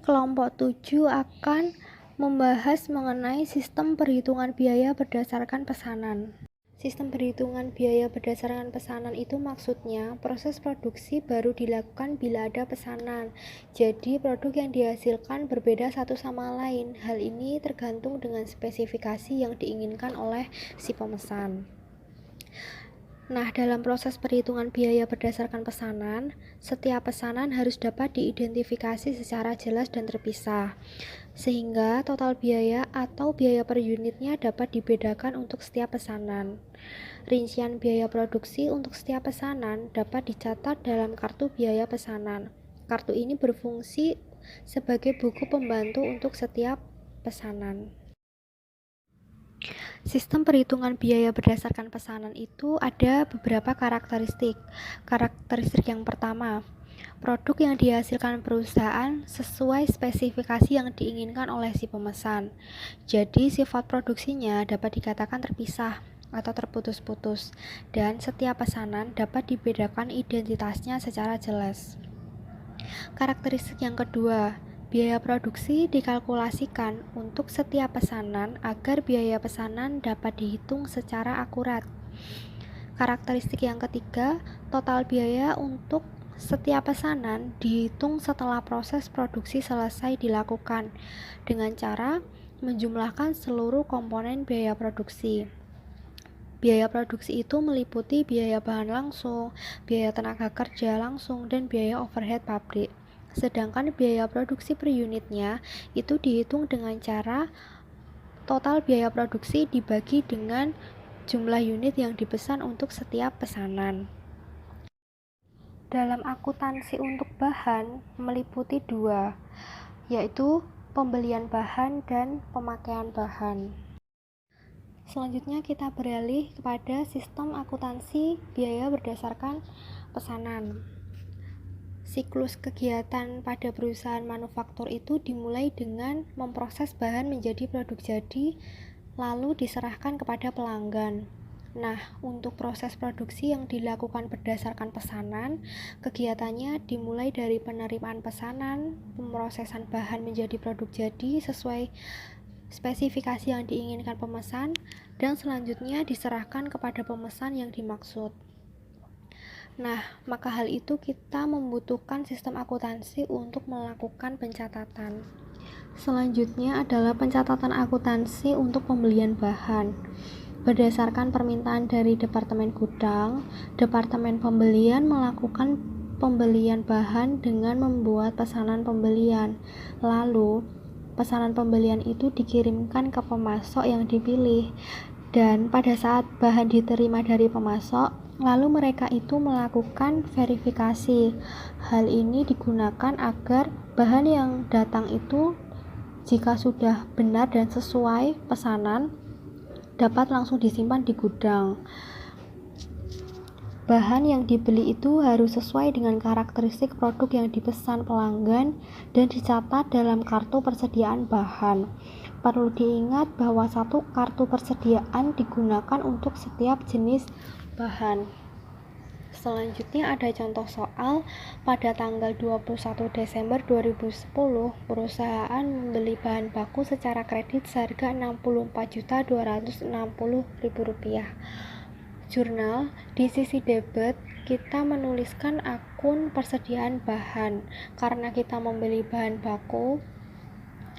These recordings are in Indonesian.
kelompok 7 akan membahas mengenai sistem perhitungan biaya berdasarkan pesanan. Sistem perhitungan biaya berdasarkan pesanan itu maksudnya proses produksi baru dilakukan bila ada pesanan. Jadi produk yang dihasilkan berbeda satu sama lain. Hal ini tergantung dengan spesifikasi yang diinginkan oleh si pemesan. Nah, dalam proses perhitungan biaya berdasarkan pesanan, setiap pesanan harus dapat diidentifikasi secara jelas dan terpisah, sehingga total biaya atau biaya per unitnya dapat dibedakan untuk setiap pesanan. Rincian biaya produksi untuk setiap pesanan dapat dicatat dalam kartu biaya pesanan. Kartu ini berfungsi sebagai buku pembantu untuk setiap pesanan. Sistem perhitungan biaya berdasarkan pesanan itu ada beberapa karakteristik. Karakteristik yang pertama, produk yang dihasilkan perusahaan sesuai spesifikasi yang diinginkan oleh si pemesan. Jadi sifat produksinya dapat dikatakan terpisah atau terputus-putus, dan setiap pesanan dapat dibedakan identitasnya secara jelas. Karakteristik yang kedua, biaya produksi dikalkulasikan untuk setiap pesanan agar biaya pesanan dapat dihitung secara akurat. Karakteristik yang ketiga, total biaya untuk setiap pesanan dihitung setelah proses produksi selesai dilakukan dengan cara menjumlahkan seluruh komponen biaya produksi. Biaya produksi itu meliputi biaya bahan langsung, biaya tenaga kerja langsung, dan biaya overhead pabrik. Sedangkan biaya produksi per unitnya itu dihitung dengan cara total biaya produksi dibagi dengan jumlah unit yang dipesan untuk setiap pesanan. Dalam akuntansi untuk bahan meliputi dua, yaitu pembelian bahan dan pemakaian bahan. Selanjutnya kita beralih kepada sistem akuntansi biaya berdasarkan pesanan. Siklus kegiatan pada perusahaan manufaktur itu dimulai dengan memproses bahan menjadi produk jadi, lalu diserahkan kepada pelanggan. Nah, untuk proses produksi yang dilakukan berdasarkan pesanan, kegiatannya dimulai dari penerimaan pesanan, pemrosesan bahan menjadi produk jadi sesuai spesifikasi yang diinginkan pemesan, dan selanjutnya diserahkan kepada pemesan yang dimaksud. Nah, maka hal itu kita membutuhkan sistem akuntansi untuk melakukan pencatatan. Selanjutnya adalah pencatatan akuntansi untuk pembelian bahan. Berdasarkan permintaan dari Departemen Gudang, Departemen Pembelian melakukan pembelian bahan dengan membuat pesanan pembelian. Lalu, pesanan pembelian itu dikirimkan ke pemasok yang dipilih. Dan pada saat bahan diterima dari pemasok, lalu mereka itu melakukan verifikasi. Hal ini digunakan agar bahan yang datang itu jika sudah benar dan sesuai pesanan dapat langsung disimpan di gudang. Bahan yang dibeli itu harus sesuai dengan karakteristik produk yang dipesan pelanggan dan dicatat dalam kartu persediaan bahan. Perlu diingat bahwa satu kartu persediaan digunakan untuk setiap jenis bahan. Selanjutnya ada contoh soal. Pada tanggal 21 Desember 2010, perusahaan membeli bahan baku secara kredit seharga Rp64.260.000. Jurnal, di sisi debit kita menuliskan akun persediaan bahan. Karena kita membeli bahan baku,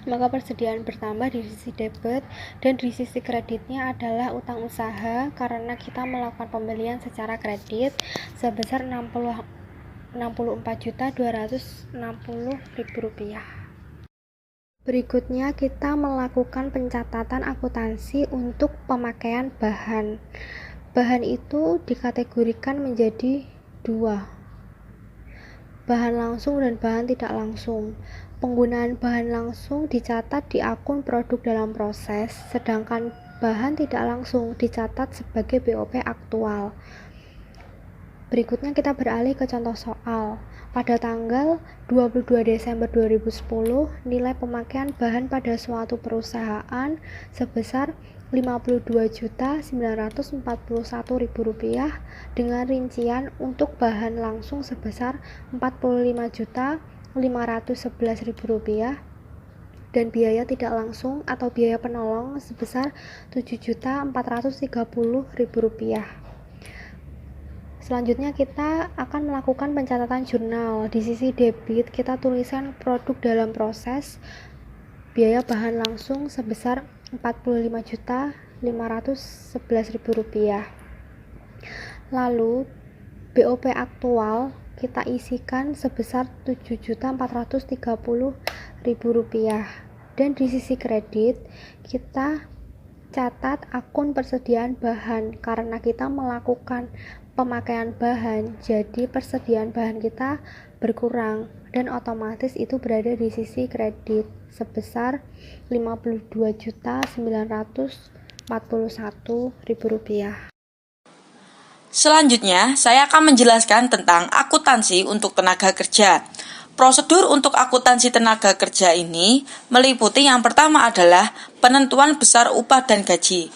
maka persediaan bertambah di sisi debit, dan di sisi kreditnya adalah utang usaha karena kita melakukan pembelian secara kredit sebesar Rp64.260.000. Berikutnya kita melakukan pencatatan akuntansi untuk pemakaian bahan. Bahan itu dikategorikan menjadi dua, bahan langsung dan bahan tidak langsung. Penggunaan bahan langsung dicatat di akun produk dalam proses, sedangkan bahan tidak langsung dicatat sebagai BOP aktual. Berikutnya kita beralih ke contoh soal. Pada tanggal 22 Desember 2010, nilai pemakaian bahan pada suatu perusahaan sebesar Rp55.941.000 dengan rincian untuk bahan langsung sebesar Rp45.940.000 Rp511.000 dan biaya tidak langsung atau biaya penolong sebesar Rp7.430.000. Selanjutnya kita akan melakukan pencatatan jurnal. Di sisi debit kita tuliskan produk dalam proses, biaya bahan langsung sebesar Rp45.511.000. Lalu BOP aktual kita isikan sebesar Rp7.430.000. Dan di sisi kredit kita catat akun persediaan bahan karena kita melakukan pemakaian bahan, jadi persediaan bahan kita berkurang dan otomatis itu berada di sisi kredit sebesar Rp52.941.000. Selanjutnya, saya akan menjelaskan tentang akuntansi untuk tenaga kerja. Prosedur untuk akuntansi tenaga kerja ini meliputi yang pertama adalah penentuan besar upah dan gaji.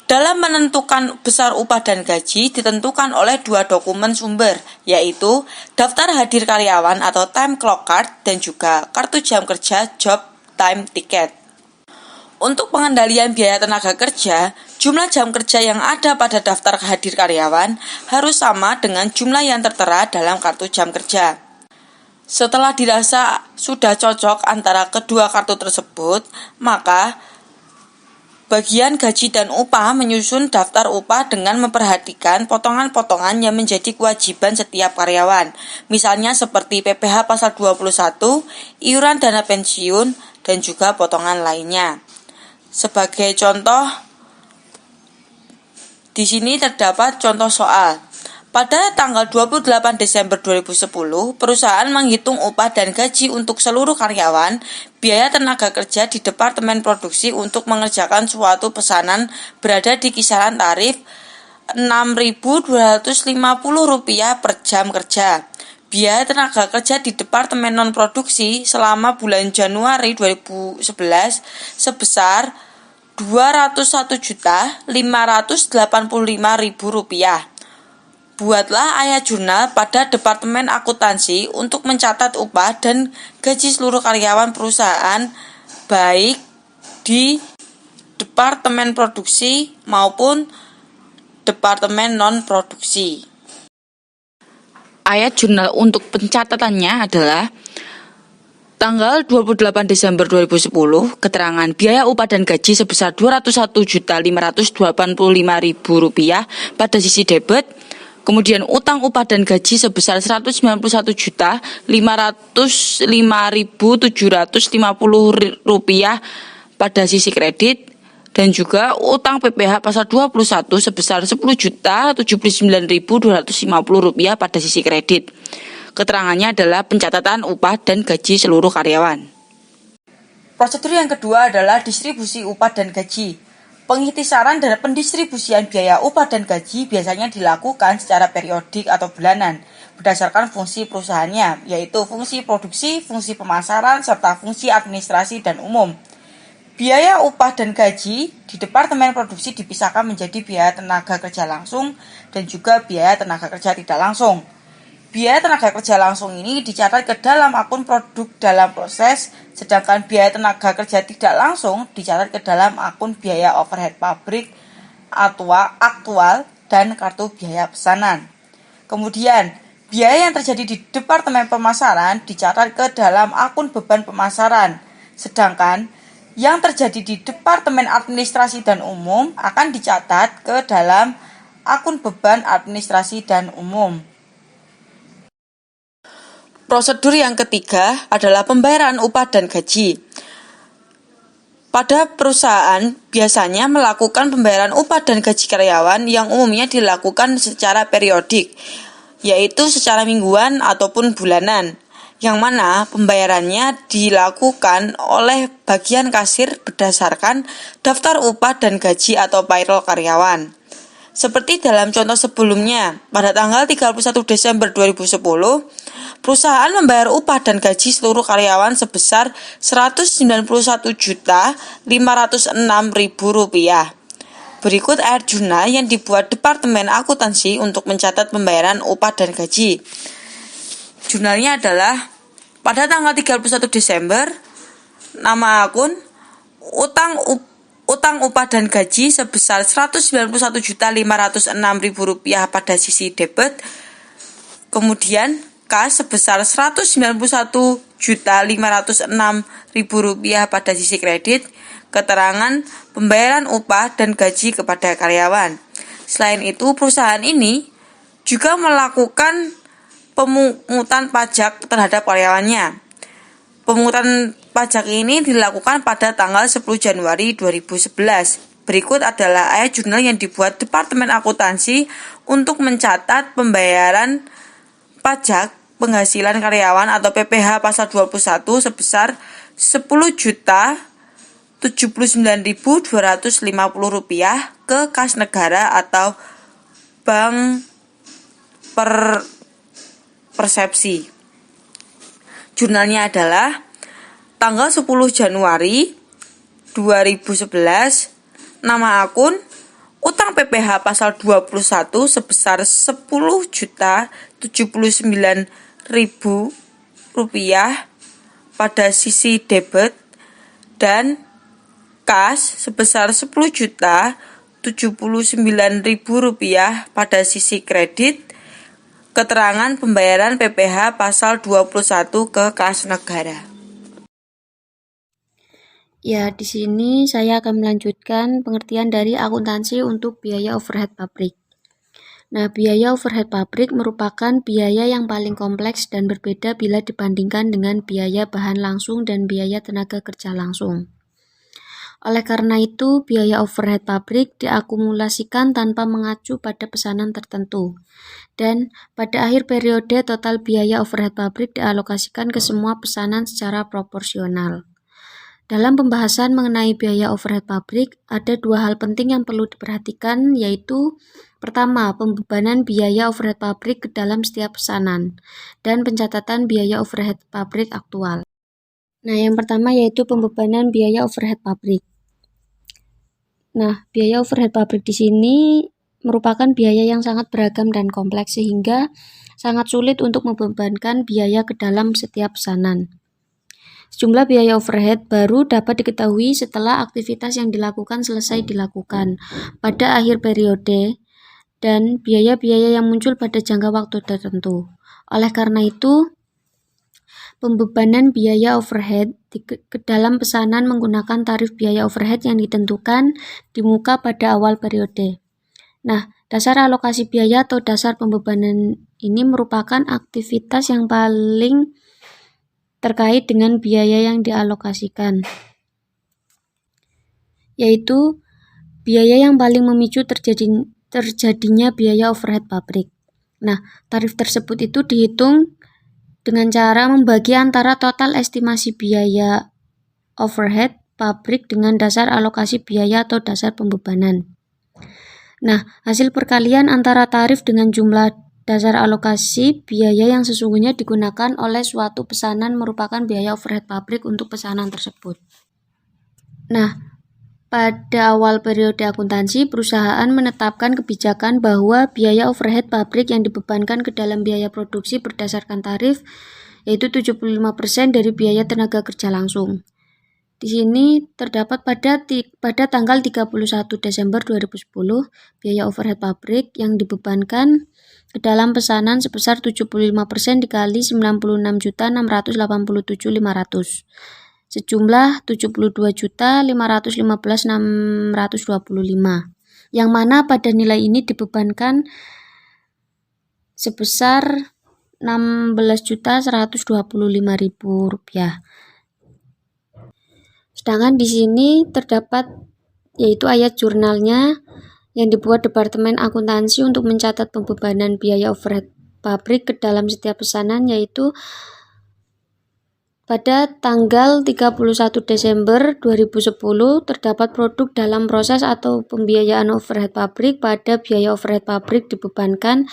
Dalam menentukan besar upah dan gaji ditentukan oleh dua dokumen sumber, yaitu daftar hadir karyawan atau time clock card dan juga kartu jam kerja job time ticket. Untuk pengendalian biaya tenaga kerja, jumlah jam kerja yang ada pada daftar hadir karyawan harus sama dengan jumlah yang tertera dalam kartu jam kerja. Setelah dirasa sudah cocok antara kedua kartu tersebut, maka bagian gaji dan upah menyusun daftar upah dengan memperhatikan potongan-potongan yang menjadi kewajiban setiap karyawan. Misalnya seperti PPh pasal 21, iuran dana pensiun, dan juga potongan lainnya. Sebagai contoh, di sini terdapat contoh soal. Pada tanggal 28 Desember 2010, perusahaan menghitung upah dan gaji untuk seluruh karyawan. Biaya tenaga kerja di Departemen Produksi untuk mengerjakan suatu pesanan berada di kisaran tarif Rp6.250 per jam kerja. Biaya tenaga kerja di Departemen Non-Produksi selama bulan Januari 2011 sebesar Rp201.585.000. Buatlah ayat jurnal pada Departemen Akuntansi untuk mencatat upah dan gaji seluruh karyawan perusahaan, baik di Departemen Produksi maupun Departemen Non-Produksi. Ayat jurnal untuk pencatatannya adalah tanggal 28 Desember 2010, keterangan biaya upah dan gaji sebesar Rp201.585.000 pada sisi debit. Kemudian utang upah dan gaji sebesar Rp191.505.750 pada sisi kredit, dan juga utang PPh pasal 21 sebesar Rp10.079.250 pada sisi kredit. Keterangannya adalah pencatatan upah dan gaji seluruh karyawan. Prosedur yang kedua adalah distribusi upah dan gaji. Pengiktisaran dan pendistribusian biaya upah dan gaji biasanya dilakukan secara periodik atau bulanan berdasarkan fungsi perusahaannya, yaitu fungsi produksi, fungsi pemasaran, serta fungsi administrasi dan umum. Biaya upah dan gaji di Departemen Produksi dipisahkan menjadi biaya tenaga kerja langsung dan juga biaya tenaga kerja tidak langsung. Biaya tenaga kerja langsung ini dicatat ke dalam akun produk dalam proses, sedangkan biaya tenaga kerja tidak langsung dicatat ke dalam akun biaya overhead pabrik, aktual, dan kartu biaya pesanan. Kemudian, biaya yang terjadi di Departemen Pemasaran dicatat ke dalam akun beban pemasaran, sedangkan yang terjadi di Departemen Administrasi dan Umum akan dicatat ke dalam akun beban administrasi dan umum. Prosedur yang ketiga adalah pembayaran upah dan gaji. Pada perusahaan biasanya melakukan pembayaran upah dan gaji karyawan yang umumnya dilakukan secara periodik, yaitu secara mingguan ataupun bulanan, yang mana pembayarannya dilakukan oleh bagian kasir berdasarkan daftar upah dan gaji atau payroll karyawan. Seperti dalam contoh sebelumnya, pada tanggal 31 Desember 2010, perusahaan membayar upah dan gaji seluruh karyawan sebesar Rp191.506.000. Berikut ayat jurnal yang dibuat Departemen Akuntansi untuk mencatat pembayaran upah dan gaji. Jurnalnya adalah pada tanggal 31 Desember, nama akun utang upah dan gaji sebesar Rp191.506.000 pada sisi debit, kemudian kas sebesar Rp191.506.000 pada sisi kredit, keterangan pembayaran upah dan gaji kepada karyawan. Selain itu, perusahaan ini juga melakukan pemungutan pajak terhadap karyawannya. Pemungutan pajak ini dilakukan pada tanggal 10 Januari 2011. Berikut adalah ayat jurnal yang dibuat Departemen Akuntansi untuk mencatat pembayaran pajak penghasilan karyawan atau PPh pasal 21 sebesar Rp10.079.250 ke kas negara atau bank persepsi. Jurnalnya adalah tanggal 10 Januari 2011, nama akun utang PPh pasal 21 sebesar Rp10.079.000 pada sisi debit dan kas sebesar Rp10.079.000 pada sisi kredit, keterangan pembayaran PPh pasal 21 ke kas negara. Ya, di sini saya akan melanjutkan pengertian dari akuntansi untuk biaya overhead pabrik. Nah, biaya overhead pabrik merupakan biaya yang paling kompleks dan berbeda bila dibandingkan dengan biaya bahan langsung dan biaya tenaga kerja langsung. Oleh karena itu, biaya overhead pabrik diakumulasikan tanpa mengacu pada pesanan tertentu. Dan pada akhir periode, total biaya overhead pabrik dialokasikan ke semua pesanan secara proporsional. Dalam pembahasan mengenai biaya overhead pabrik, ada dua hal penting yang perlu diperhatikan, yaitu pertama, pembebanan biaya overhead pabrik ke dalam setiap pesanan, dan pencatatan biaya overhead pabrik aktual. Nah, yang pertama yaitu pembebanan biaya overhead pabrik. Nah, biaya overhead pabrik di sini merupakan biaya yang sangat beragam dan kompleks sehingga sangat sulit untuk membebankan biaya ke dalam setiap pesanan. Sejumlah biaya overhead baru dapat diketahui setelah aktivitas yang dilakukan selesai dilakukan pada akhir periode dan biaya-biaya yang muncul pada jangka waktu tertentu. Oleh karena itu, pembebanan biaya overhead ke dalam pesanan menggunakan tarif biaya overhead yang ditentukan di muka pada awal periode. Nah, dasar alokasi biaya atau dasar pembebanan ini merupakan aktivitas yang paling terkait dengan biaya yang dialokasikan, yaitu biaya yang paling memicu terjadinya biaya overhead pabrik. Nah, tarif tersebut itu dihitung dengan cara membagi antara total estimasi biaya overhead pabrik dengan dasar alokasi biaya atau dasar pembebanan. Nah, hasil perkalian antara tarif dengan jumlah dasar alokasi biaya yang sesungguhnya digunakan oleh suatu pesanan merupakan biaya overhead pabrik untuk pesanan tersebut. Nah, pada awal periode akuntansi, perusahaan menetapkan kebijakan bahwa biaya overhead pabrik yang dibebankan ke dalam biaya produksi berdasarkan tarif, yaitu 75% dari biaya tenaga kerja langsung. Di sini terdapat pada tanggal 31 Desember 2010, biaya overhead pabrik yang dibebankan ke dalam pesanan sebesar 75% dikali 96.687.500, sejumlah 72.515.625, yang mana pada nilai ini dibebankan sebesar Rp16.125.000. Sedangkan di sini terdapat yaitu ayat jurnalnya yang dibuat Departemen Akuntansi untuk mencatat pembebanan biaya overhead pabrik ke dalam setiap pesanan, yaitu pada tanggal 31 Desember 2010 terdapat produk dalam proses atau pembiayaan overhead pabrik. Pada biaya overhead pabrik dibebankan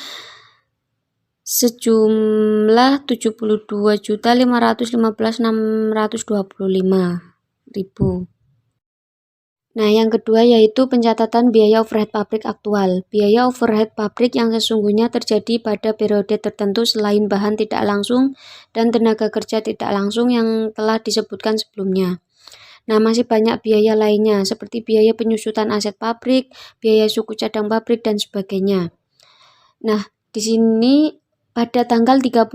sejumlah Rp72.515.625.000. Nah, yang kedua yaitu pencatatan biaya overhead pabrik aktual. Biaya overhead pabrik yang sesungguhnya terjadi pada periode tertentu selain bahan tidak langsung dan tenaga kerja tidak langsung yang telah disebutkan sebelumnya. Nah, masih banyak biaya lainnya seperti biaya penyusutan aset pabrik, biaya suku cadang pabrik, dan sebagainya. Nah, di sini pada tanggal 31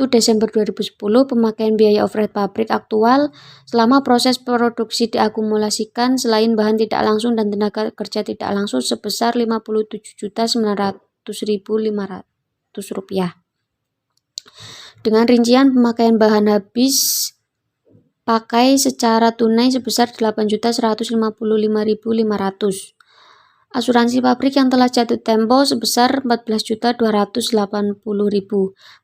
Desember 2010, pemakaian biaya overhead pabrik aktual selama proses produksi diakumulasikan selain bahan tidak langsung dan tenaga kerja tidak langsung sebesar Rp57.900.500. Dengan rincian pemakaian bahan habis pakai secara tunai sebesar Rp8.155.500. Asuransi pabrik yang telah jatuh tempo sebesar Rp14.280.000.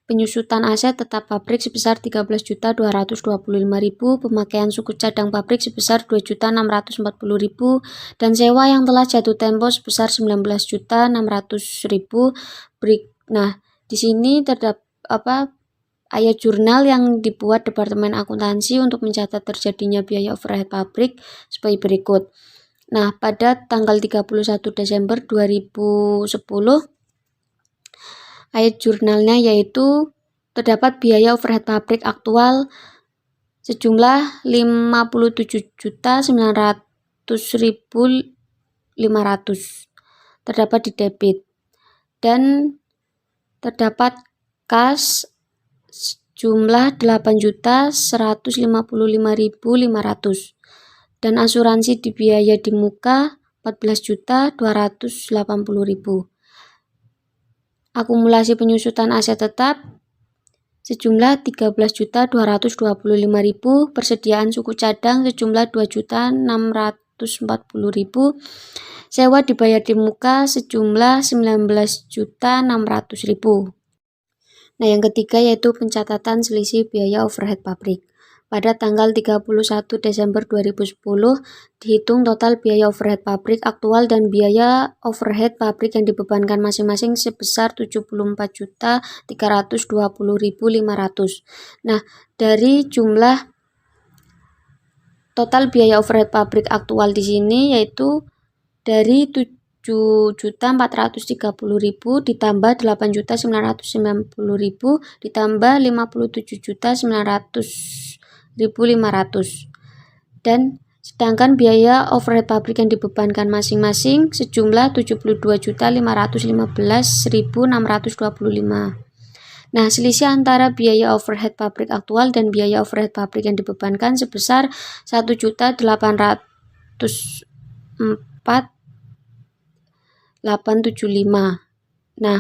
Penyusutan aset tetap pabrik sebesar Rp13.225.000. Pemakaian suku cadang pabrik sebesar Rp2.640.000 dan sewa yang telah jatuh tempo sebesar Rp19.600.000. Nah, di sini terdapat ayat jurnal yang dibuat Departemen Akuntansi untuk mencatat terjadinya biaya overhead pabrik sebagai berikut. Nah, pada tanggal 31 Desember 2010, ayat jurnalnya yaitu terdapat biaya overhead pabrik aktual sejumlah Rp59.900.500 terdapat di debit dan terdapat kas jumlah Rp8.155.500 dan asuransi dibiaya di muka Rp14.280.000. Akumulasi penyusutan aset tetap sejumlah Rp13.225.000, persediaan suku cadang sejumlah Rp2.640.000, sewa dibayar di muka sejumlah Rp19.600.000. Nah, yang ketiga yaitu pencatatan selisih biaya overhead pabrik. Pada tanggal 31 Desember 2010, dihitung total biaya overhead pabrik aktual dan biaya overhead pabrik yang dibebankan masing-masing sebesar Rp74.320.500. Nah, dari jumlah total biaya overhead pabrik aktual di sini yaitu dari Rp7.430.000 ditambah Rp8.990.000 ditambah Rp57.900.500 dan sedangkan biaya overhead pabrik yang dibebankan masing-masing sejumlah Rp72.515.625. Nah, selisih antara biaya overhead pabrik aktual dan biaya overhead pabrik yang dibebankan sebesar Rp1.804.875. Nah,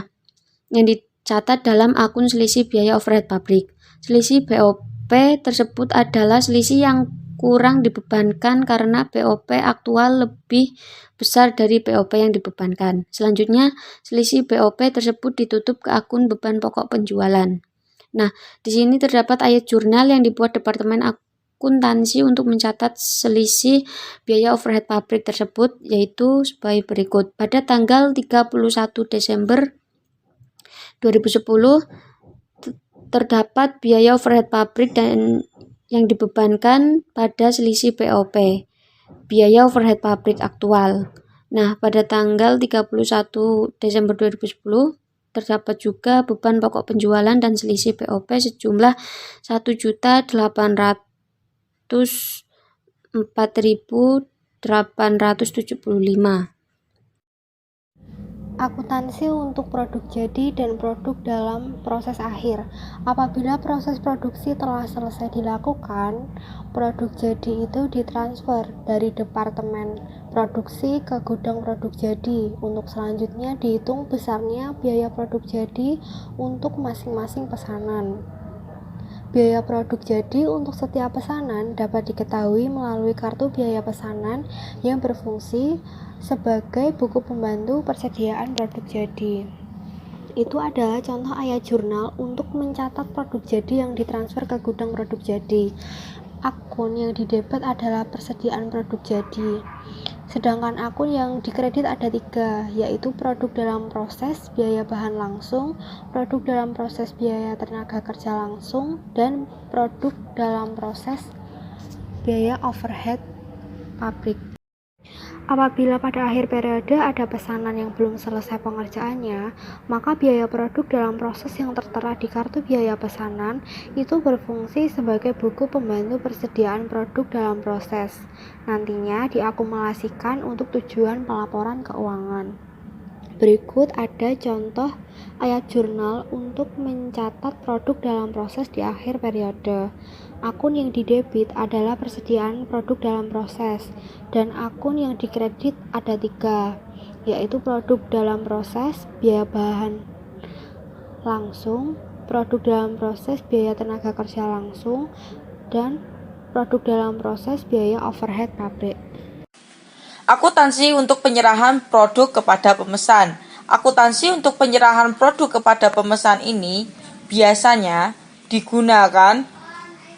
yang dicatat dalam akun selisih biaya overhead pabrik. Selisih BOP tersebut adalah selisih yang kurang dibebankan karena BOP aktual lebih besar dari BOP yang dibebankan. Selanjutnya, selisih BOP tersebut ditutup ke akun beban pokok penjualan. Nah, di sini terdapat ayat jurnal yang dibuat Departemen Akuntansi untuk mencatat selisih biaya overhead pabrik tersebut, yaitu sebagai berikut. Pada tanggal 31 Desember 2010, terdapat biaya overhead pabrik dan yang dibebankan pada selisih BOP, biaya overhead pabrik aktual. Nah, pada tanggal 31 Desember 2010, terdapat juga beban pokok penjualan dan selisih BOP sejumlah Rp1.404.875. Akuntansi untuk produk jadi dan produk dalam proses akhir. Apabila proses produksi telah selesai dilakukan, produk jadi itu ditransfer dari departemen produksi ke gudang produk jadi. Untuk selanjutnya dihitung besarnya biaya produk jadi untuk masing-masing pesanan. Biaya produk jadi untuk setiap pesanan dapat diketahui melalui kartu biaya pesanan yang berfungsi sebagai buku pembantu persediaan produk jadi. Itu adalah contoh ayat jurnal untuk mencatat produk jadi yang ditransfer ke gudang produk jadi. Akun yang didebet adalah persediaan produk jadi. Sedangkan akun yang dikredit ada 3, yaitu produk dalam proses biaya bahan langsung, produk dalam proses biaya tenaga kerja langsung, dan produk dalam proses biaya overhead pabrik. Apabila pada akhir periode ada pesanan yang belum selesai pengerjaannya, maka biaya produk dalam proses yang tertera di kartu biaya pesanan itu berfungsi sebagai buku pembantu persediaan produk dalam proses. Nantinya diakumulasikan untuk tujuan pelaporan keuangan. Berikut ada contoh ayat jurnal untuk mencatat produk dalam proses di akhir periode. Akun yang didebit adalah persediaan produk dalam proses, dan akun yang dikredit ada 3, yaitu produk dalam proses, biaya bahan langsung, produk dalam proses, biaya tenaga kerja langsung, dan produk dalam proses, biaya overhead pabrik. Akuntansi untuk penyerahan produk kepada pemesan. Akuntansi untuk penyerahan produk kepada pemesan ini biasanya digunakan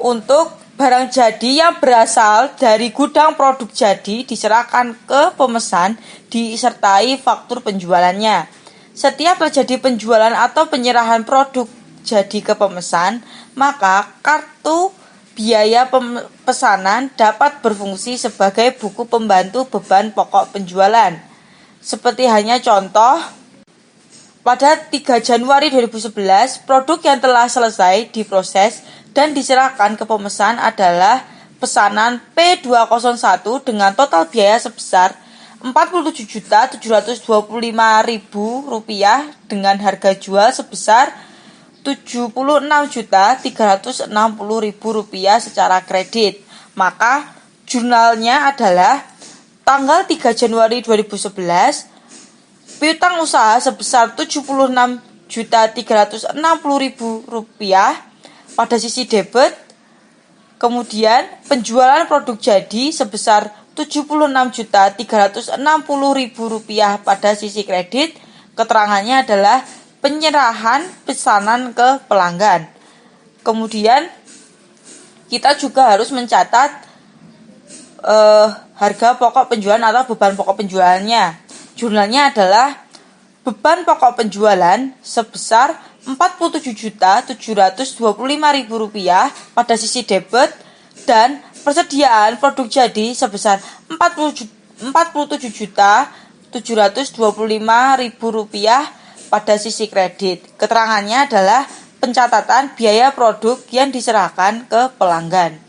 untuk barang jadi yang berasal dari gudang produk jadi diserahkan ke pemesan disertai faktur penjualannya. Setiap terjadi penjualan atau penyerahan produk jadi ke pemesan, maka kartu biaya pesanan dapat berfungsi sebagai buku pembantu beban pokok penjualan. Seperti hanya contoh, pada 3 Januari 2011, produk yang telah selesai diproses dan diserahkan ke pemesan adalah pesanan P201 dengan total biaya sebesar Rp47.725.000 dengan harga jual sebesar Rp76.360.000 secara kredit. Maka jurnalnya adalah tanggal 3 Januari 2011, piutang usaha sebesar Rp76.360.000 pada sisi debit. Kemudian penjualan produk jadi sebesar Rp76.360.000 pada sisi kredit. Keterangannya adalah penyerahan pesanan ke pelanggan. Kemudian kita juga harus mencatat harga pokok penjualan atau beban pokok penjualannya. Jurnalnya adalah beban pokok penjualan sebesar Rp47.725.000 pada sisi debit dan persediaan produk jadi sebesar Rp47.725.000 pada sisi kredit. Keterangannya adalah pencatatan biaya produk yang diserahkan ke pelanggan.